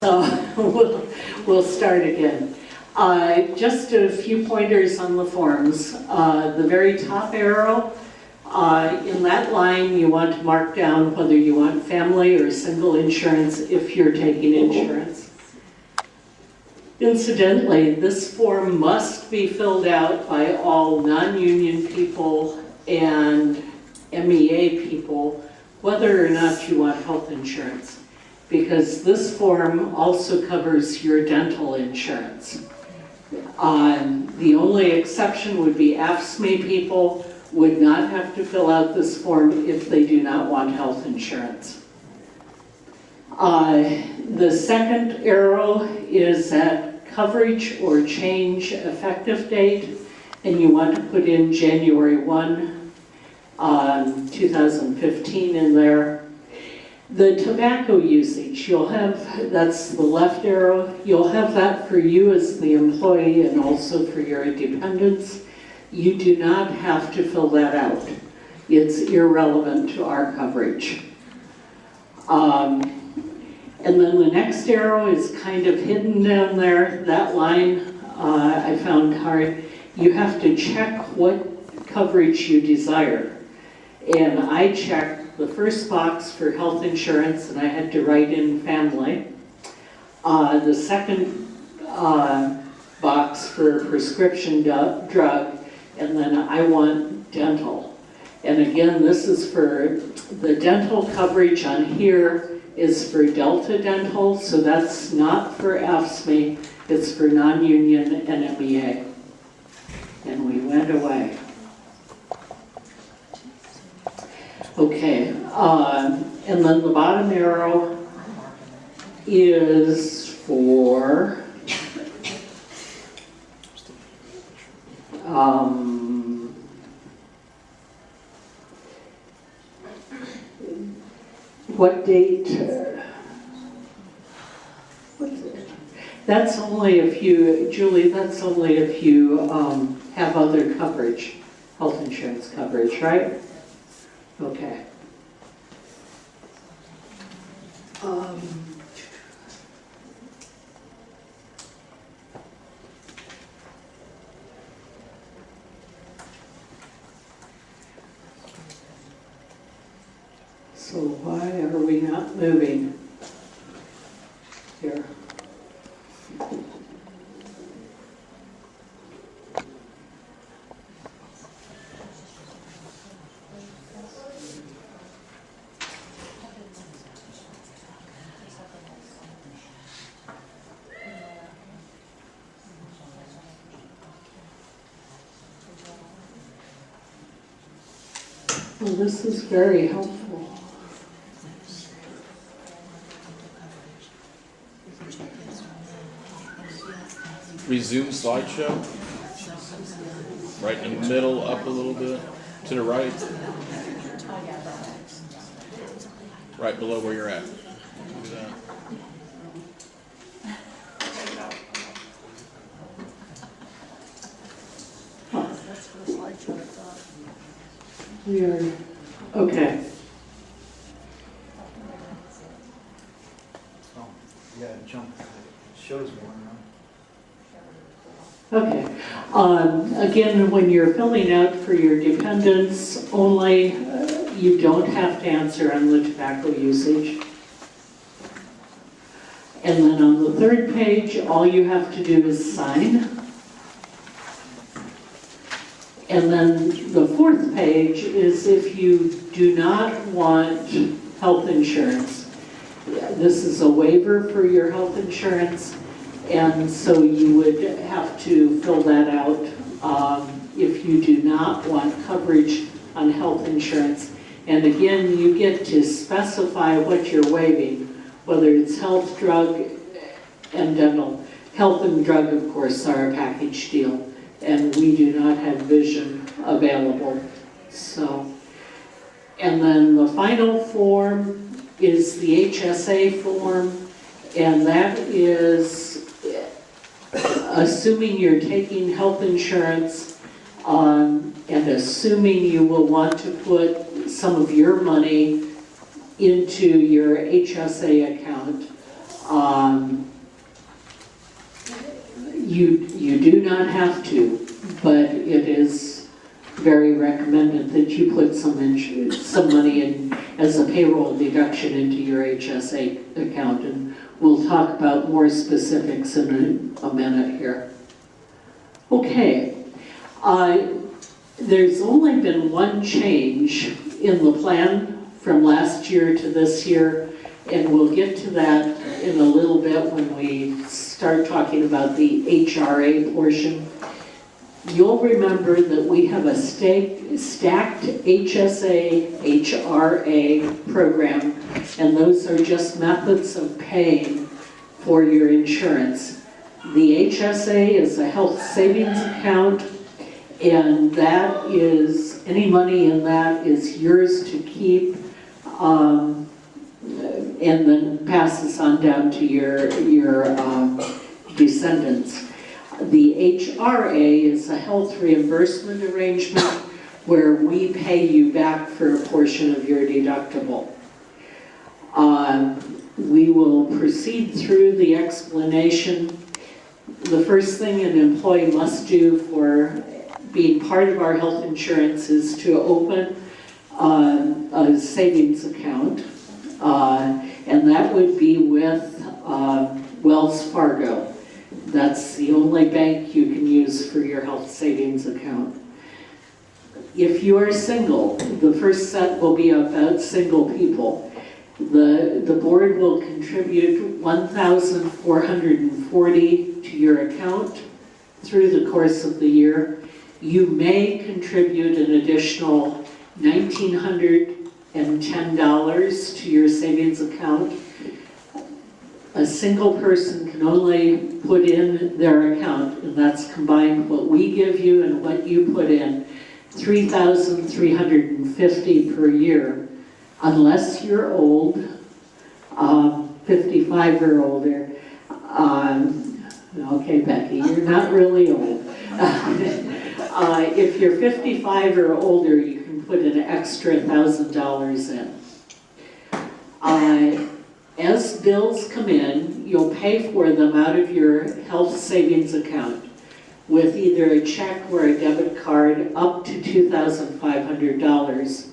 So we'll start again. Just a few pointers on the forms. The very top arrow, in that line you want to mark down whether you want family or single insurance if you're taking insurance. Incidentally, this form must be filled out by all non-union people and MEA people, whether or not you want health insurance, because this form also covers your dental insurance. The only exception would be AFSCME people would not have to fill out this form if they do not want health insurance. The second arrow is at coverage or change effective date, and you want to put in January 1, 2015 in there. The tobacco usage, you'll have, that's the left arrow, you'll have that for you as the employee and also for your dependents. You do not have to fill that out. It's irrelevant to our coverage. And then the next arrow is kind of hidden down there. That line I found hard. You have to check what coverage you desire. And I checked the first box for health insurance, and I had to write in family. The second box for prescription drug, and then I want dental. And again, this is for the dental coverage on here is for Delta Dental, so that's not for AFSCME, it's for non-union and MEA. And we went away. Okay, and then the bottom arrow is for what date? What's it? That's only if you, Julie, that's only if you have other coverage, health insurance coverage, right? Okay. So why are we not moving here? Well, this is very helpful. Resume slideshow. Right in the middle, up a little bit. To the right. Right below where you're at. Do that. We are, okay. Oh, you gotta jump. It shows more now. Okay. Again, when you're filling out for your dependents only, you don't have to answer on the tobacco usage. And then on the third page, all you have to do is sign. And then the fourth page is if you do not want health insurance. This is a waiver for your health insurance, and so you would have to fill that out if you do not want coverage on health insurance. And again, you get to specify what you're waiving, whether it's health, drug, and dental. Health and drug, of course, are a package deal, and we do not have vision available. So, and then the final form is the HSA form, and that is assuming you're taking health insurance and assuming you will want to put some of your money into your HSA account. Um, you do not have to, but it is very recommended that you put some money in as a payroll deduction into your HSA account, and we'll talk about more specifics in a minute here. Okay, there's only been one change in the plan from last year to this year, and we'll get to that in a little bit when we start talking about the HRA portion. You'll remember that we have a stacked HSA, HRA program, and those are just methods of paying for your insurance. The HSA is a health savings account, and that is, any money in that is yours to keep, and then passes on down to your descendants. The HRA is a health reimbursement arrangement where we pay you back for a portion of your deductible. We will proceed through the explanation. The first thing an employee must do for being part of our health insurance is to open a savings account, and that would be with Wells Fargo. That's the only bank you can use for your health savings account. If you are single, the first set will be about single people. The board will contribute $1,440 to your account through the course of the year. You may contribute an additional $1,910 to your savings account. A single person can only put in their account, and that's combined what we give you and what you put in, $3,350 per year, unless you're old, 55 or older. Okay, Becky, you're not really old. If you're 55 or older, you can put an extra $1,000 in. As bills come in, you'll pay for them out of your health savings account with either a check or a debit card up to $2,500.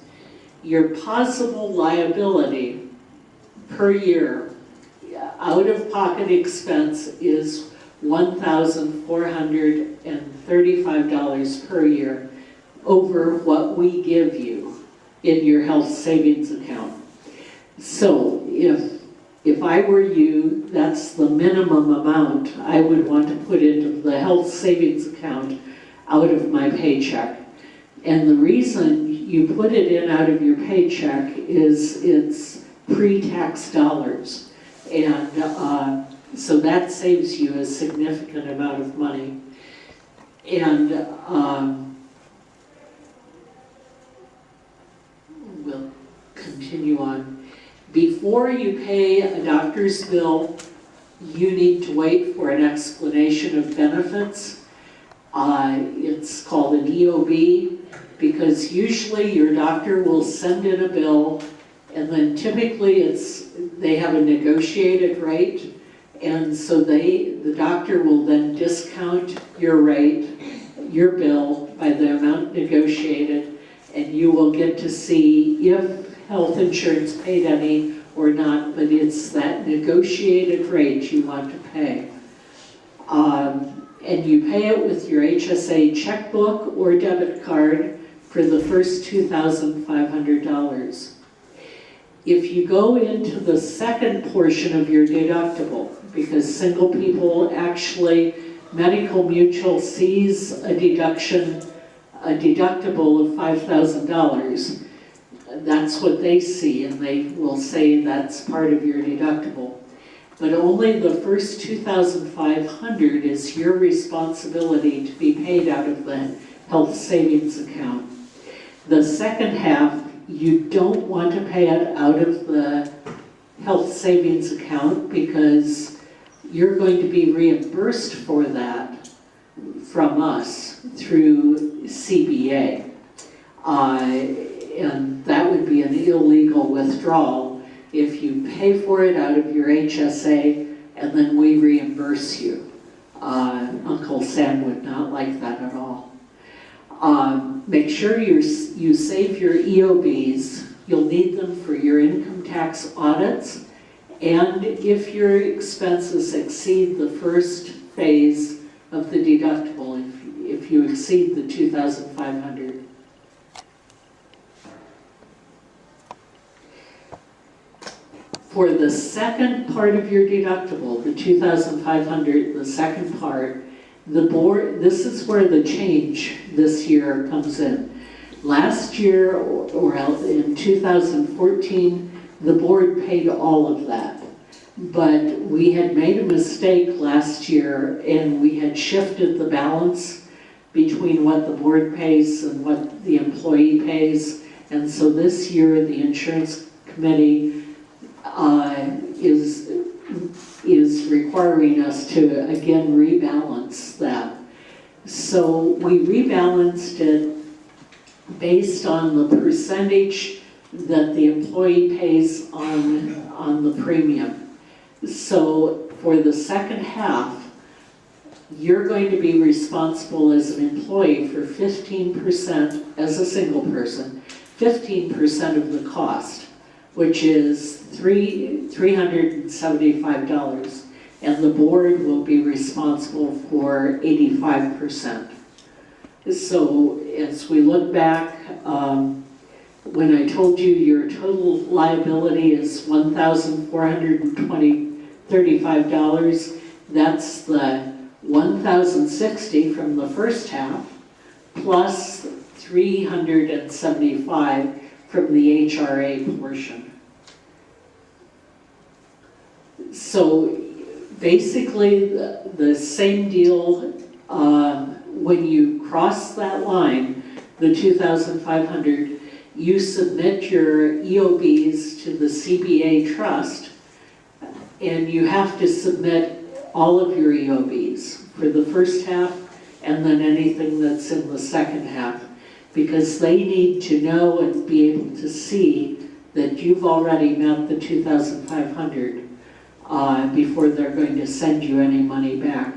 Your possible liability per year, out-of-pocket expense, is $1,435 per year over what we give you in your health savings account. So if I were you, that's the minimum amount I would want to put into the health savings account out of my paycheck. And the reason you put it in out of your paycheck is it's pre-tax dollars. And so that saves you a significant amount of money. And we'll continue on. Before you pay a doctor's bill, you need to wait for an explanation of benefits. It's called an EOB, because usually your doctor will send in a bill, and then typically they have a negotiated rate, and so the doctor will then discount your rate, your bill, by the amount negotiated, and you will get to see if health insurance paid any or not, but it's that negotiated rate you want to pay. And you pay it with your HSA checkbook or debit card for the first $2,500. If you go into the second portion of your deductible, because single people actually, Medical Mutual sees a deductible of $5,000. That's what they see, and they will say that's part of your deductible. But only the first $2,500 is your responsibility to be paid out of the health savings account. The second half, you don't want to pay it out of the health savings account because you're going to be reimbursed for that from us through CBA. And that would be an illegal withdrawal. If you pay for it out of your HSA, and then we reimburse you. Uncle Sam would not like that at all. Make sure you save your EOBs. You'll need them for your income tax audits, and if your expenses exceed the first phase of the deductible, if you exceed the $2,500. For the second part of your deductible, the $2,500, the second part, the board, this is where the change this year comes in. Last year, or in 2014, the board paid all of that. But we had made a mistake last year, and we had shifted the balance between what the board pays and what the employee pays. And so this year, the insurance committee is requiring us to again rebalance that. So we rebalanced it based on the percentage that the employee pays on the premium. So for the second half, you're going to be responsible as an employee for 15%, as a single person, 15% of the cost, which is $375, and the board will be responsible for 85%. So as we look back, when I told you your total liability is $1,435, that's the $1,060 from the first half, plus $375 from the HRA portion. So basically the same deal, when you cross that line, the 2,500, you submit your EOBs to the CBA trust, and you have to submit all of your EOBs for the first half and then anything that's in the second half, because they need to know and be able to see that you've already met the 2,500 before they're going to send you any money back.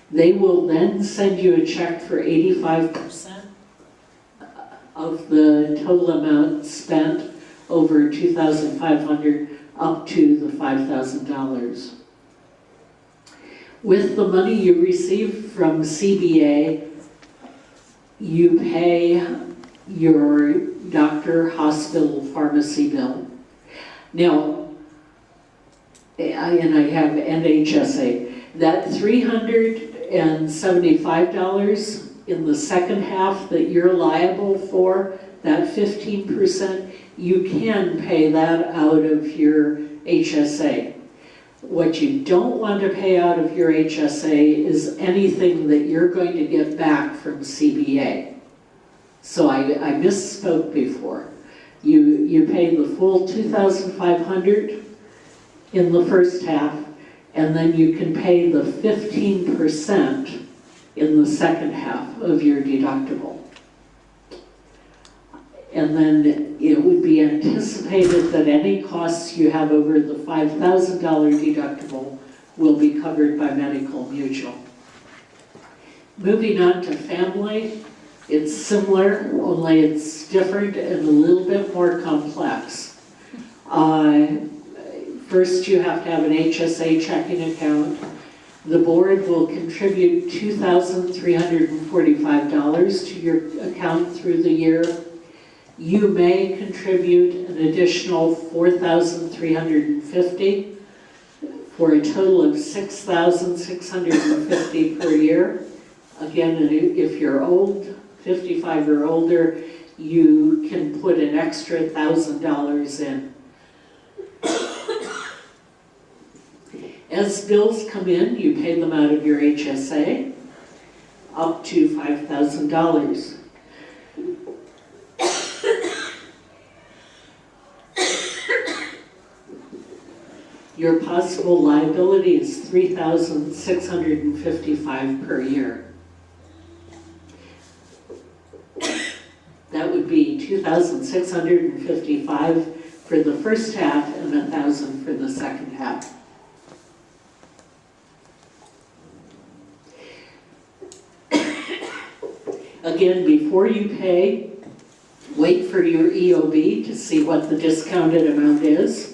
They will then send you a check for 85% of the total amount spent over 2,500 up to the $5,000. With the money you receive from CBA, you pay your doctor, hospital, pharmacy bill. Now, and I have NHSA, that $375 in the second half that you're liable for, that 15%, you can pay that out of your HSA. What you don't want to pay out of your HSA is anything that you're going to get back from CBA. So I misspoke before. You pay the full $2,500 in the first half, and then you can pay the 15% in the second half of your deductible. And then it would be anticipated that any costs you have over the $5,000 deductible will be covered by Medical Mutual. Moving on to family, it's similar, only it's different and a little bit more complex. First, you have to have an HSA checking account. The board will contribute $2,345 to your account through the year. You may contribute an additional $4,350 for a total of $6,650 per year. Again, if you're old, 55 or older, you can put an extra $1,000 in. As bills come in, you pay them out of your HSA up to $5,000. Your possible liability is $3,655 per year. That would be $2,655 for the first half and $1,000 for the second half. Again, before you pay, wait for your EOB to see what the discounted amount is.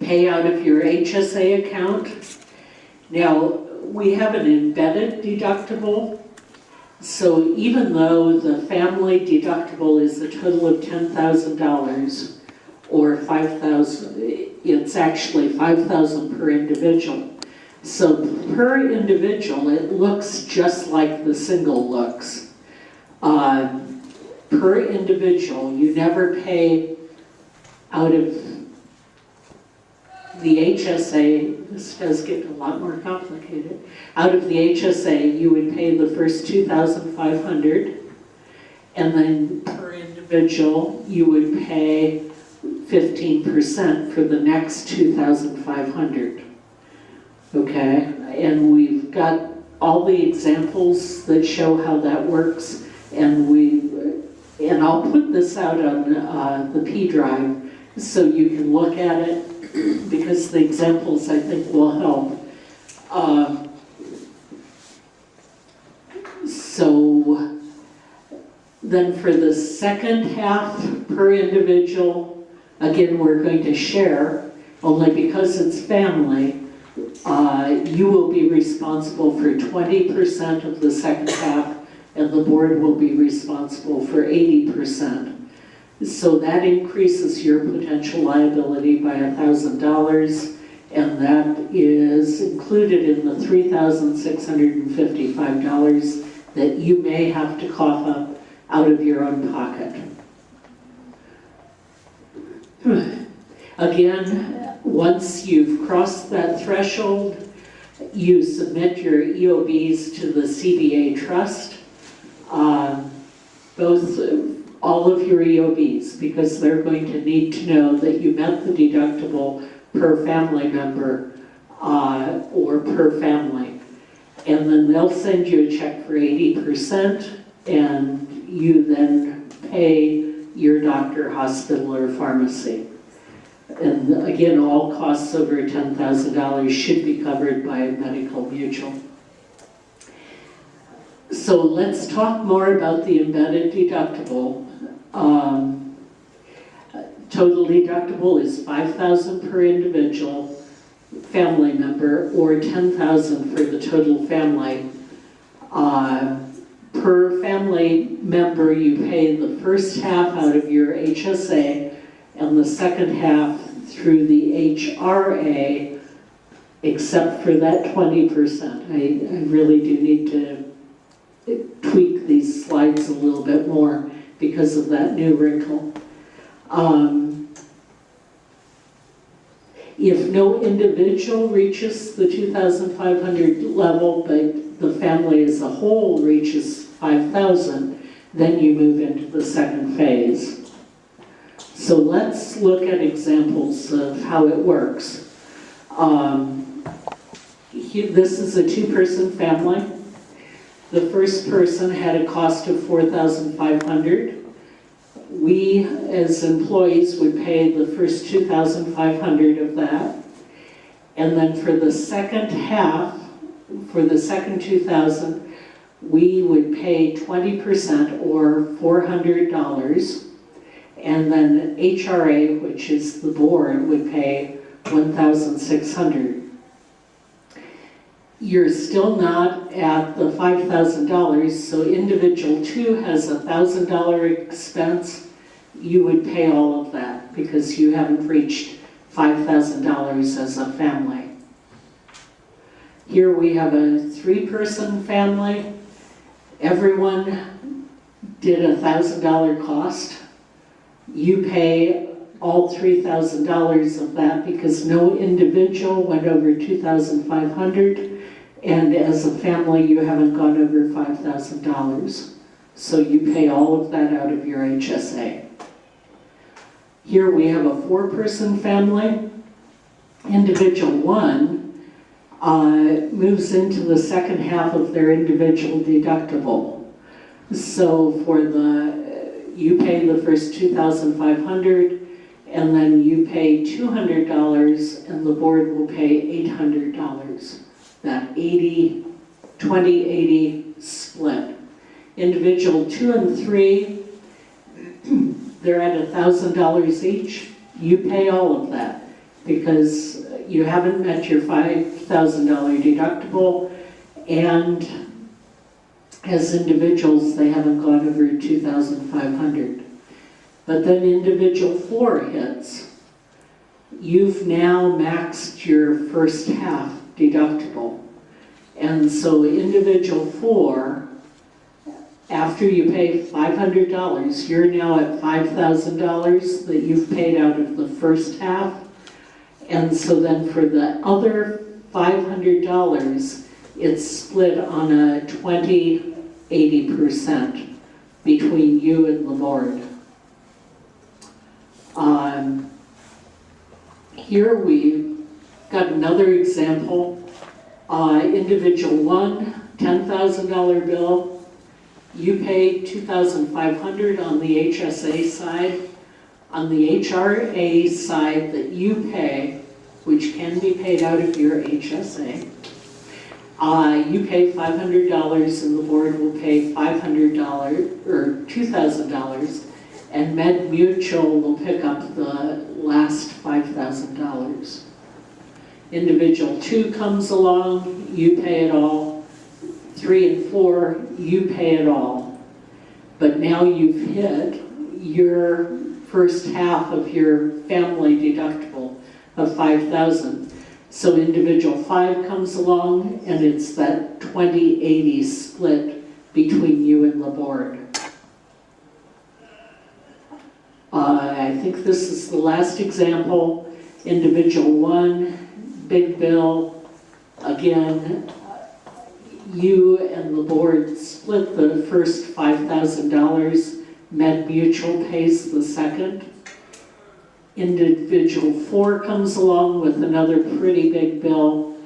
Pay out of your HSA account. Now, we have an embedded deductible. So even though the family deductible is a total of $10,000 or $5,000, it's actually $5,000 per individual. So per individual, it looks just like the single looks. Per individual, you never pay out of the HSA. This does get a lot more complicated. Out of the HSA, you would pay the first $2,500, and then per individual, you would pay 15% for the next $2,500. Okay, and we've got all the examples that show how that works, and I'll put this out on the P drive so you can look at it, because the examples I think will help. So then for the second half per individual, again, we're going to share, only because it's family, you will be responsible for 20% of the second half, and the board will be responsible for 80%. So that increases your potential liability by $1,000, and that is included in the $3,655 that you may have to cough up out of your own pocket. Again, once you've crossed that threshold, you submit your EOBs to the CBA trust, all of your EOBs, because they're going to need to know that you met the deductible per family member or per family. And then they'll send you a check for 80%, and you then pay your doctor, hospital, or pharmacy. And again, all costs over $10,000 should be covered by a medical mutual. So let's talk more about the embedded deductible. Total deductible is $5,000 per individual family member, or $10,000 for the total family. Per family member, you pay the first half out of your HSA and the second half through the HRA, except for that 20%. I really do need to tweak these slides a little bit more because of that new wrinkle. If no individual reaches the 2,500 level, but the family as a whole reaches 5,000, then you move into the second phase. So let's look at examples of how it works. This is a two-person family. The first person had a cost of $4,500. We, as employees, would pay the first $2,500 of that. And then for the second half, for the second $2,000, we would pay 20% or $400. And then HRA, which is the board, would pay $1,600. You're still not at the $5,000, so individual 2 has a $1,000 expense. You would pay all of that because you haven't reached $5,000 as a family. Here we have a 3-person family. Everyone did a $1,000 cost. You pay all $3,000 of that because no individual went over $2,500. And as a family, you haven't gone over $5,000. So you pay all of that out of your HSA. Here we have a 4-person family. Individual 1 moves into the second half of their individual deductible. So you pay the first $2,500, and then you pay $200, and the board will pay $800. That 80, 20, 80, split. Individual 2 and 3, they're at $1,000 each. You pay all of that because you haven't met your $5,000 deductible, and as individuals, they haven't gone over $2,500. But then individual 4 hits. You've now maxed your first half deductible. And so individual 4, after you pay $500, you're now at $5,000 that you've paid out of the first half. And so then for the other $500, it's split on a 20-80% between you and the board. Here we've got another example. Individual 1, $10,000 bill. You pay $2,500 on the HSA side. On the HRA side that you pay, which can be paid out of your HSA, you pay $500 and the board will pay $500 or $2,000, and Med Mutual will pick up the last $5,000. Individual 2 comes along, you pay it all. 3 and 4, you pay it all. But now you've hit your first half of your family deductible of $5,000. So individual 5 comes along, and it's that 20-80 split between you and the board. I think this is the last example. Individual 1, big bill. Again, you and the board split the first $5,000. Med Mutual pays the second. Individual 4 comes along with another pretty big bill.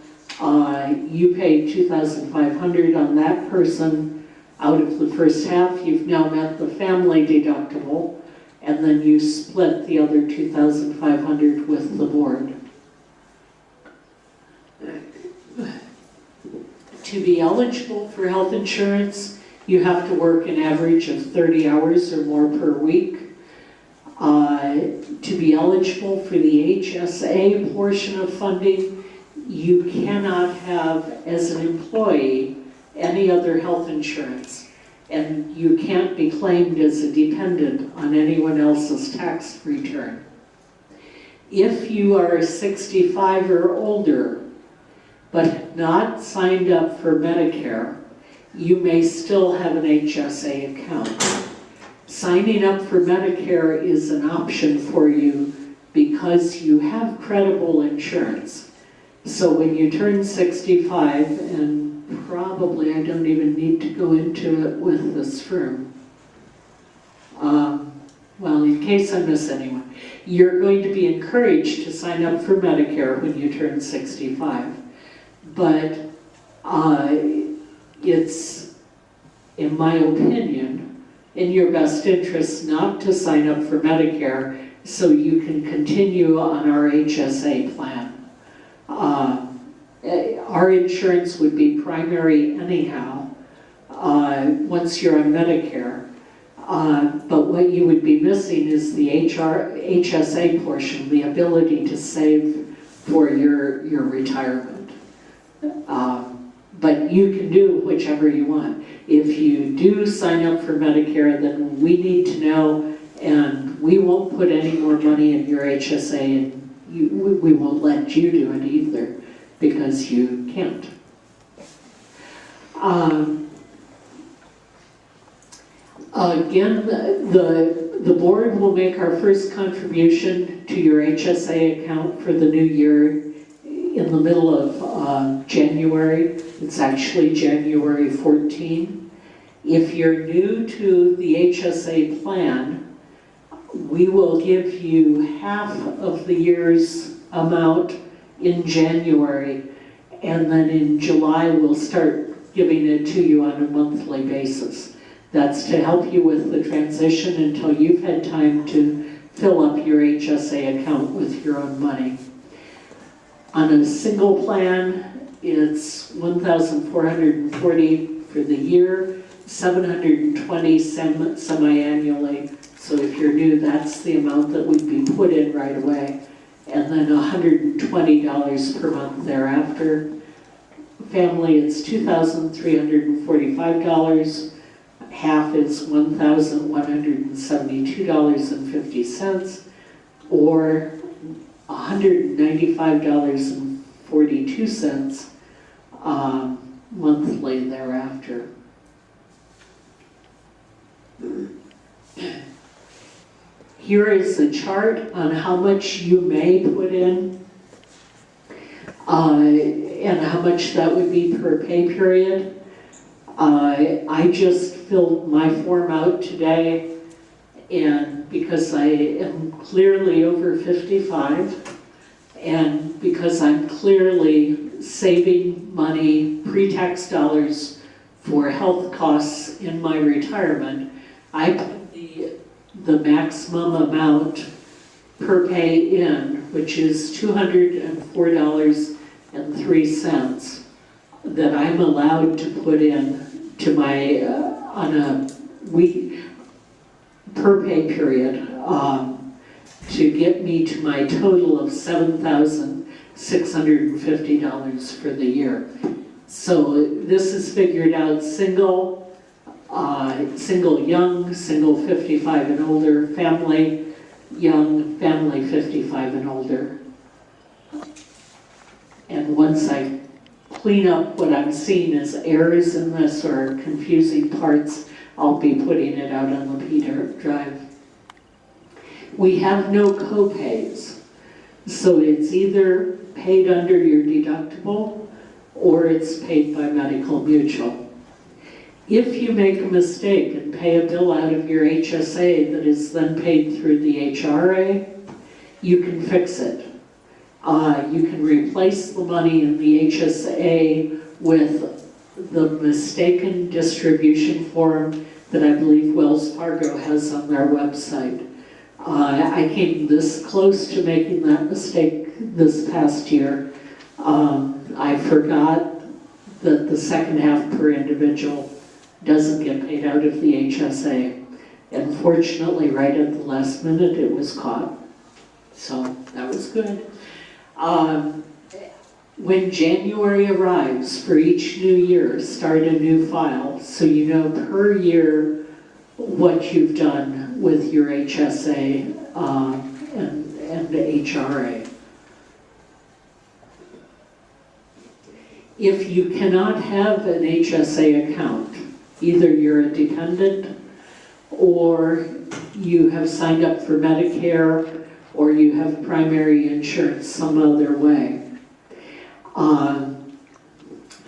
You pay $2,500 on that person out of the first half. You've now met the family deductible, and then you split the other $2,500 with the board. To be eligible for health insurance, you have to work an average of 30 hours or more per week. To be eligible for the HSA portion of funding, you cannot have, as an employee, any other health insurance. And you can't be claimed as a dependent on anyone else's tax return. If you are 65 or older, but not signed up for Medicare, you may still have an HSA account. Signing up for Medicare is an option for you because you have credible insurance. So when you turn 65, and probably I don't even need to go into it with this firm, well, in case I miss anyone, you're going to be encouraged to sign up for Medicare when you turn 65. But it's, in my opinion, in your best interest not to sign up for Medicare so you can continue on our HSA plan. Our insurance would be primary anyhow once you're on Medicare. But what you would be missing is the HSA portion, the ability to save for your retirement. But you can do whichever you want. If you do sign up for Medicare, then we need to know, and we won't put any more money in your HSA, and we won't let you do it either, because you can't. Again, the board will make our first contribution to your HSA account for the new year in the middle of January. It's actually January 14. If you're new to the HSA plan, we will give you half of the year's amount in January, and then in July we'll start giving it to you on a monthly basis. That's to help you with the transition until you've had time to fill up your HSA account with your own money. On a single plan, it's $1,440 for for the year, $720 semi-annually. So if you're new, that's the amount that would be put in right away. And then $120 per month thereafter. Family, it's $2,345. Half is $1,172.50, or $195.42 monthly thereafter. Here is a chart on how much you may put in and how much that would be per pay period. I just filled my form out today, and because I am clearly over 55, and because I'm clearly saving money, pre-tax dollars, for health costs in my retirement, I put the maximum amount per pay in, which is $204.03 that I'm allowed to put in to my, on a week, per pay period, to get me to my total of $7,650 for the year. So this is figured out single, single young, single 55 and older, family young, family 55 and older. And once I clean up what I'm seeing as errors in this or confusing parts, I'll be putting it out on the Drive. We have no co-pays, so it's either paid under your deductible or it's paid by Medical Mutual. If you make a mistake and pay a bill out of your HSA that is then paid through the HRA, you can fix it. You can replace the money in the HSA with the mistaken distribution form that I believe Wells Fargo has on their website. I came this close to making that mistake this past year. I forgot that the second half per individual doesn't get paid out of the HSA. And fortunately, right at the last minute, it was caught. So that was good. When January arrives for each new year, start a new file so you know per year what you've done with your HSA and the HRA. If you cannot have an HSA account, either you're a dependent or you have signed up for Medicare or you have primary insurance some other way,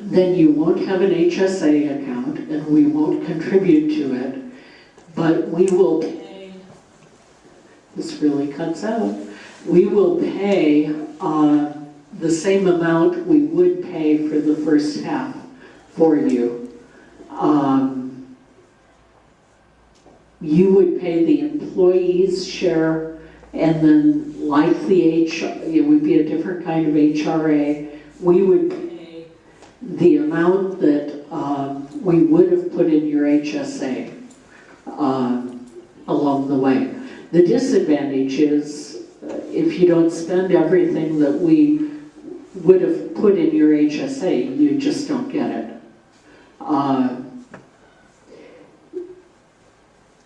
then you won't have an HSA account and we won't contribute to it, but we will pay, this really cuts out, we will pay the same amount we would pay for the first half for you. You would pay the employee's share, and then like it would be a different kind of HRA, we would pay the amount that we would have put in your HSA along the way. The disadvantage is if you don't spend everything that we would have put in your HSA, you just don't get it.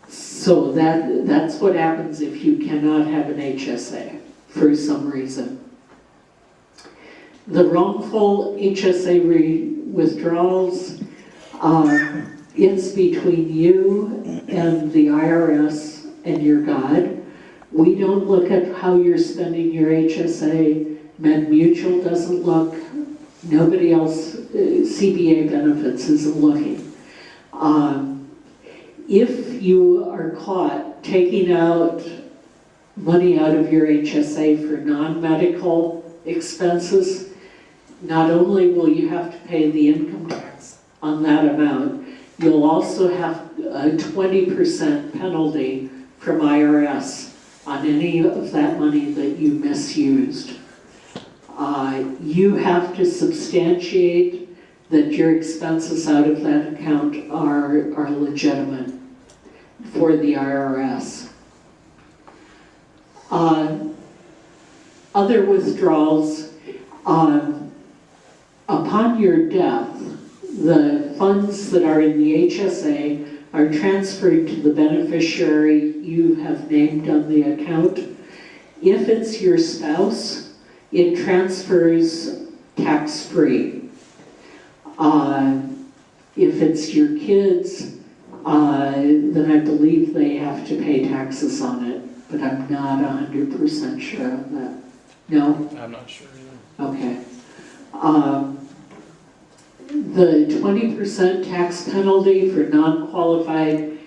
So that's what happens if you cannot have an HSA for some reason. The wrongful HSA withdrawals, it's between you and the IRS and your God. We don't look at how you're spending your HSA. Med Mutual doesn't look. Nobody else, CBA Benefits isn't looking. If you are caught taking out money out of your HSA for non-medical expenses, not only will you have to pay the income tax on that amount, you'll also have a 20% penalty from IRS on any of that money that you misused. You have to substantiate that your expenses out of that account are legitimate for the IRS. Other withdrawals, upon your death, the funds that are in the HSA are transferred to the beneficiary you have named on the account. If it's your spouse, it transfers tax-free. If it's your kids, then I believe they have to pay taxes on it, but I'm not 100% sure of that. No? I'm not sure either. Okay. The 20% tax penalty for non-qualified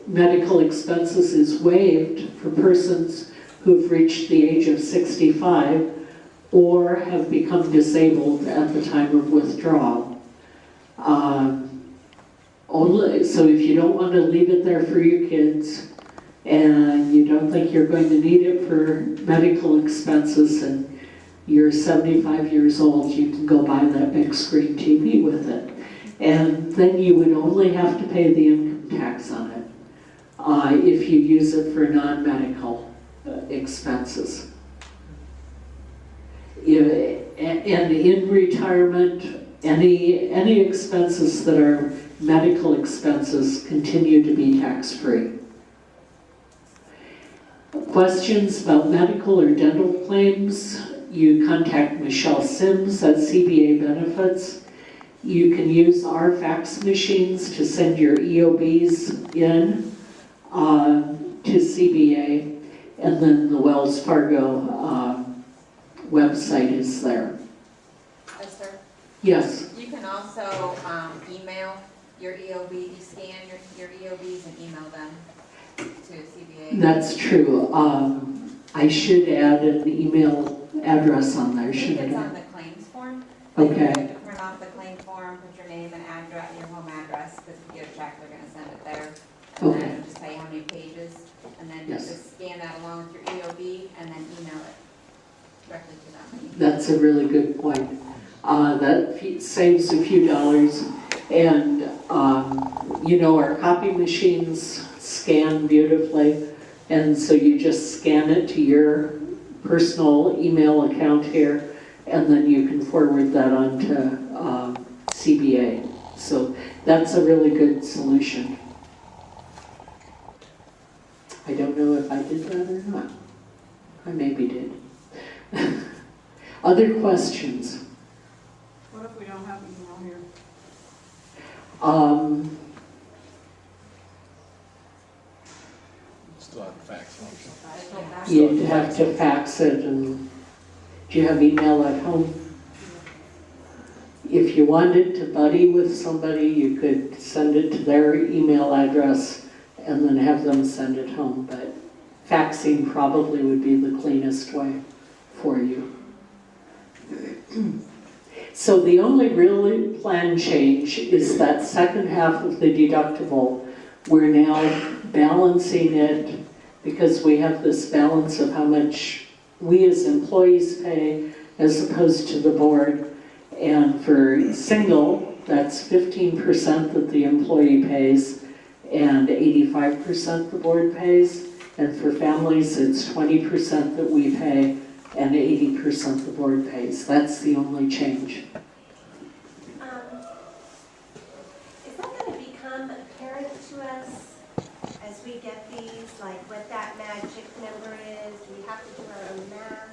medical expenses is waived for persons who've reached the age of 65 or have become disabled at the time of withdrawal. So if you don't want to leave it there for your kids and you don't think you're going to need it for medical expenses and you're 75 years old, you can go buy that big screen TV with it. And then you would only have to pay the income tax on it if you use it for non-medical expenses. And in retirement, any expenses that are medical expenses continue to be tax-free. Questions about medical or dental claims, you contact Michelle Sims at CBA Benefits. You can use our fax machines to send your EOBs in to CBA, and then the Wells Fargo website is there. Esther, Yes. you can also email your EOB, you scan your EOBs and email them to CBA. That's true. I should add an email address on there, I think shouldn't it's I? on the claims form. Okay. You have to print off the claim form, put your name and address, your home address, because if you get a check, they're gonna send it there. And Okay. then it'll just tell you how many pages, and then you Yes. just scan that along with your EOB, and then email it directly to them. That's a really good point. That saves a few dollars. And, our copy machines scan beautifully. And so you just scan it to your personal email account here, and then you can forward that on to CBA. So that's a really good solution. I don't know if I did that or not. I maybe did. Other questions? What if we don't have email here? Still have the fax function. You'd have to fax it, and do you have email at home? If you wanted to buddy with somebody, you could send it to their email address and then have them send it home, but faxing probably would be the cleanest way for you. So the only real plan change is that second half of the deductible. We're now balancing it because we have this balance of how much we as employees pay as opposed to the board. And for single, that's 15% that the employee pays and 85% the board pays. And for families, it's 20% that we pay and 80% the board pays. That's the only change. Is that going to become apparent to us as we get these, like what that magic number is? We have to do our own math?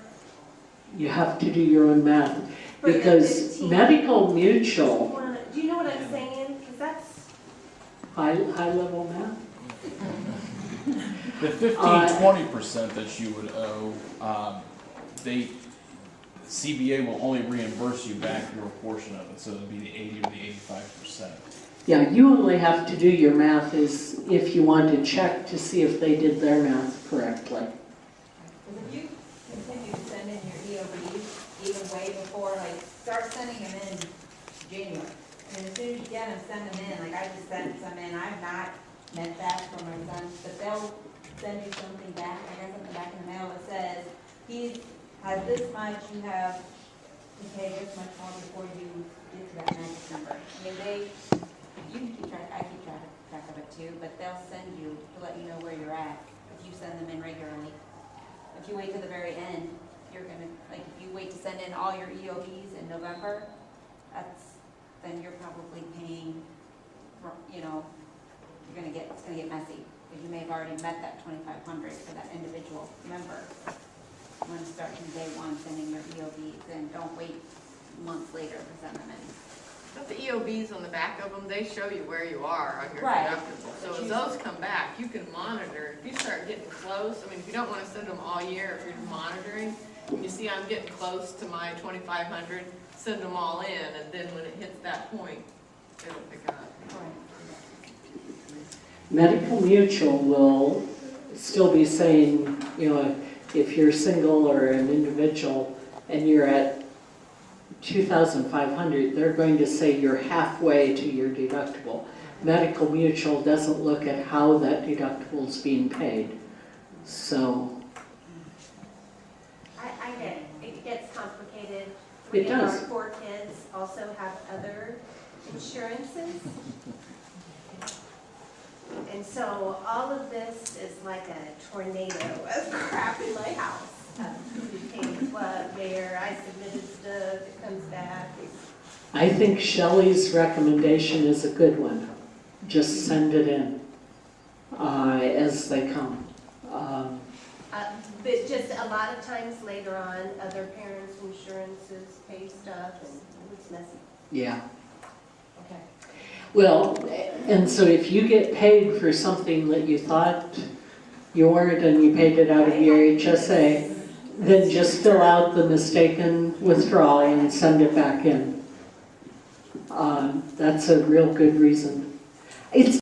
You have to do your own math. For the Because 15. medical mutual, Do you know what I'm saying? Because that's, high-level math? The 15-20% that you would owe, CBA will only reimburse you back your portion of it, so it'll be the 80 or the 85%. Yeah, you only have to do your math is if you want to check to see if they did their math correctly. Because if you continue to send in your EOBs, even way before, start sending them in January. And as soon as you get them, send them in. I just sent some in. I've not met that for my son, but they'll send you something back. I got something back in the mail that says, he has this much, you have to pay this much more before you get to that magic number. I mean, you can keep track, I keep track of it too, but they'll send you to let you know where you're at if you send them in regularly. If you wait to the very end, you're gonna, like, if you wait to send in all your EOBs in November, then you're probably paying, you know, it's gonna get messy. Because you may have already met that 2,500 for that individual member. You want to start from day one sending your EOBs, and don't wait months later to send them in. But the EOBs on the back of them, they show you where you are on your Right. deductible. So as those come back, you can monitor. If you start getting close, I mean, if you don't want to send them all year, if you're monitoring, you see I'm getting close to my 2,500, send them all in, and then when it hits that point, it'll pick up. Medical Mutual will still be saying, you know, if you're single or an individual and you're at 2,500, they're going to say you're halfway to your deductible. Medical Mutual doesn't look at how that deductible is being paid. So I get it. It gets complicated. It 3 of our does. 4 kids also have other insurances. And so all of this is like a tornado of crap in my house. Paid club there, I submitted stuff, it comes back. I think Shelley's recommendation is a good one. Just send it in as they come. But just a lot of times later on, other parents' insurances pay stuff, and it's messy. Yeah. Okay. Well, and so if you get paid for something that you thought you weren't and you paid it out of your HSA, then just fill out the mistaken withdrawal and send it back in. That's a real good reason. It's